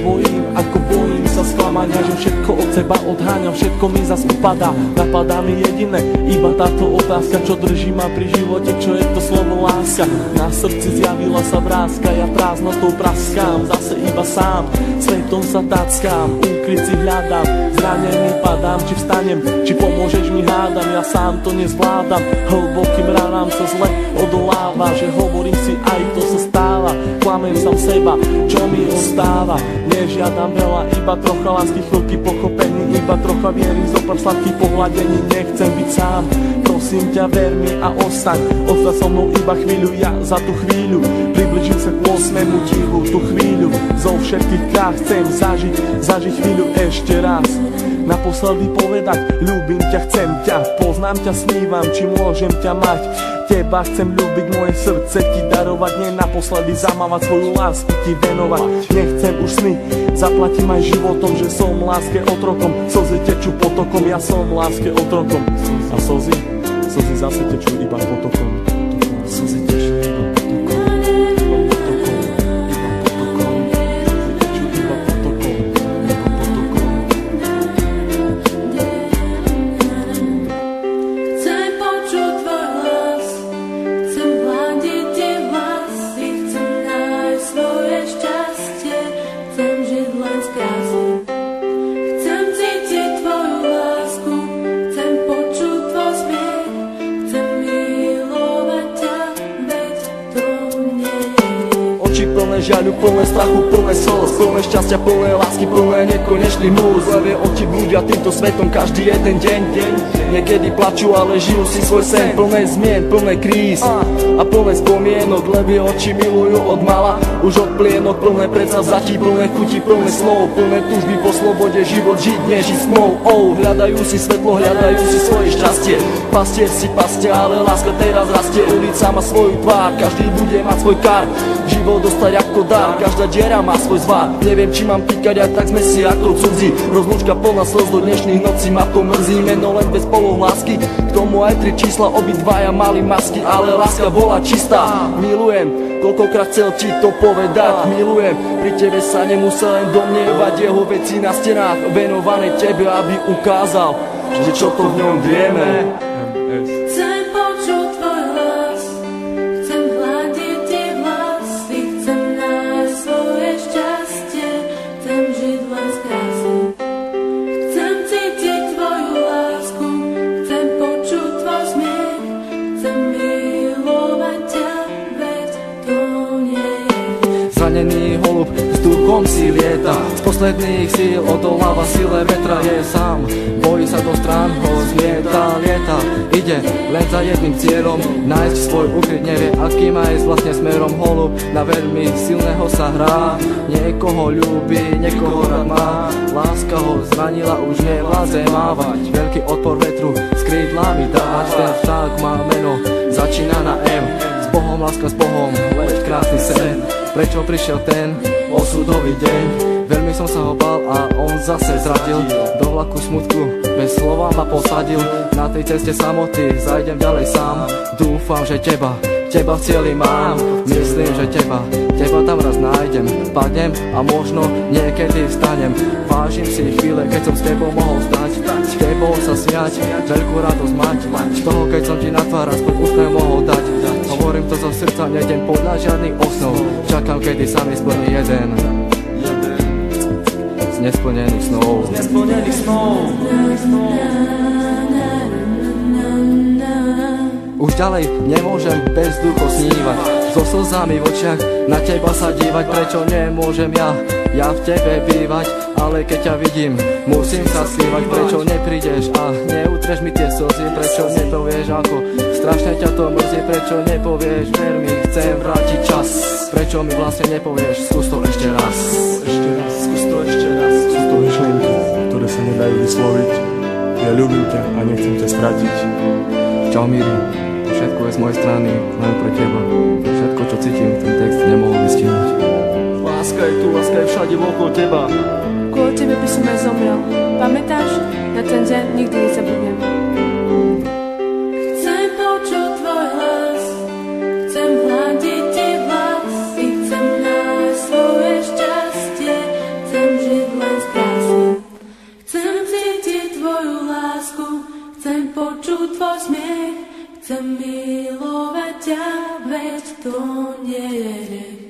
bojím, ako bojím sa sklamania, že všetko od seba odháňam, všetko mi zas upadá. Napadá mi jediné, iba táto otázka, čo drží ma pri živote, čo je to slovo láska. Na srdci zjavila sa vrázka, ja prázdnotou praskám, zase iba sám, svetom sa tackám, úkryt si hľadám, zranený padám, či vstanem, či pomôžeš mi hádam, ja sám to nezvládam, hlbokým ranám sa zle odoláva, že hovorím si aj to sa stáva, klamem sám seba, čo mi ostáva, nežiadam veľa, iba trocha lásky, chvíľky pochopení, iba trocha viery, zopár sladkých pohľadení, nechcem byť sám, prosím ťa ver mi a ostaň so mnou iba chvíľu, ja za tú chvíľu približím sa k 8. tichu, tú chvíľu zo všetkých krát chcem zažiť chvíľu ešte raz, naposledy povedať ľúbim ťa, chcem ťa, poznám ťa, snívam, či môžem ťa mať, teba chcem ľúbiť, moje srdce ti darovať, nie naposledy zamávať, svoju lásku ti venovať, nechcem už sny, zaplatím aj životom, že som láske otrokom, slzy tečú potokom, ja som láske otrokom a slzy zase tečú iba potokom, slzy tečú iba žiaľu, plné strachu, plné slz, plné šťastia, plné lásky, plné nekonečný múz. Levé oči blúdia týmto svetom každý jeden deň. Niekedy plačú, ale žijú si svoj sen, plné zmien, plné kríz a plné spomienok. Levé oči milujú od mala, už od plienok, plné predsavzatí, plné chuti, plné slov, plné túžby po slobode, život žiť, nežiť smou. Hľadajú si svetlo, hľadajú si svoje šťastie, pastier si pastia, ale láska teraz rastie. Ulica má svoju tvár, každý bude mať svoj kar, život dostať ako dar, každá diera má svoj zvar. Neviem, či mám týkať, aj tak sme si ako cudzí. Rozlúčka plná slz do dnešných nocí, ma to mrzí, meno len bez polov lásky. K tomu aj 3 čísla, obidvaja mali masky, ale láska bola čistá. Milujem, koľkokrát chcel ti to povedať, milujem, pri tebe sa nemusel len domnievať, jeho veci na stenách venované tebe, aby ukázal, že čo to v ňom vieme. Zranený holub vzduchom si lieta, z posledných síl odoláva sile vetra, je sám, bojí sa do strán, ho zmieta, lieta, ide len za jedným cieľom, nájsť svoj ukryt, nevie aký má ísť vlastne smerom. Holub na veľmi silného sa hrá, niekoho ľúbi, niekoho rád má, láska ho zranila, už nevládze mávať, veľký odpor vetru s krídlami dávať. Ten vták má meno, začína na M, s Bohom, láska s Bohom, leď krásny sen. Prečo prišiel ten osudový deň? Veľmi som sa ho bál a on zase zradil, do vlaku smutku bez slova ma posadil. Na tej ceste samoty zajdem ďalej sám, dúfam, že teba v cieli mám. Myslím, že teba tam raz nájdem, padnem a možno niekedy vstanem. Vážim si chvíle, keď som s tebou mohol stať, s tebou sa smiať, veľkú radosť mať, z toho keď som ti na tvár aspoň úsmev mohol dať. Hovorím to zo srdca, nejdem podľa žiadnych osnov, čakám, kedy sa mi splní jeden z nesplnených snov. Už ďalej nemôžem bez ducho snívať, so slzami v očiach na teba sa dívať. Prečo nemôžem ja v tebe bývať, ale keď ťa vidím, musím sa snívať. Prečo neprídeš a neutreš mi tie slzy, prečo nepovieš ako strašne ťa to mrzí, prečo nepovieš ver mi, chcem vrátiť čas. Prečo mi vlastne nepovieš, skús to ešte raz. Skús to ešte raz. Sú to myšlienky, ktoré sa nedajú vysloviť. Ja ľúbim ťa a nechcem ťa stratiť. Čau Miri, všetko je z mojej strany, len pre teba. Všetko čo cítim, ten text nemohol vystihnúť. Láska je tu, láska je všade okolo teba. Kvôli tebe by som aj zomrel. Pamätáš? Na ten deň nikdy nezabudnem. Chcem počuť tvoj hlas, chcem hľadiť tie vlasy, chcem nájsť svoje šťastie, chcem veď to nie je hriech.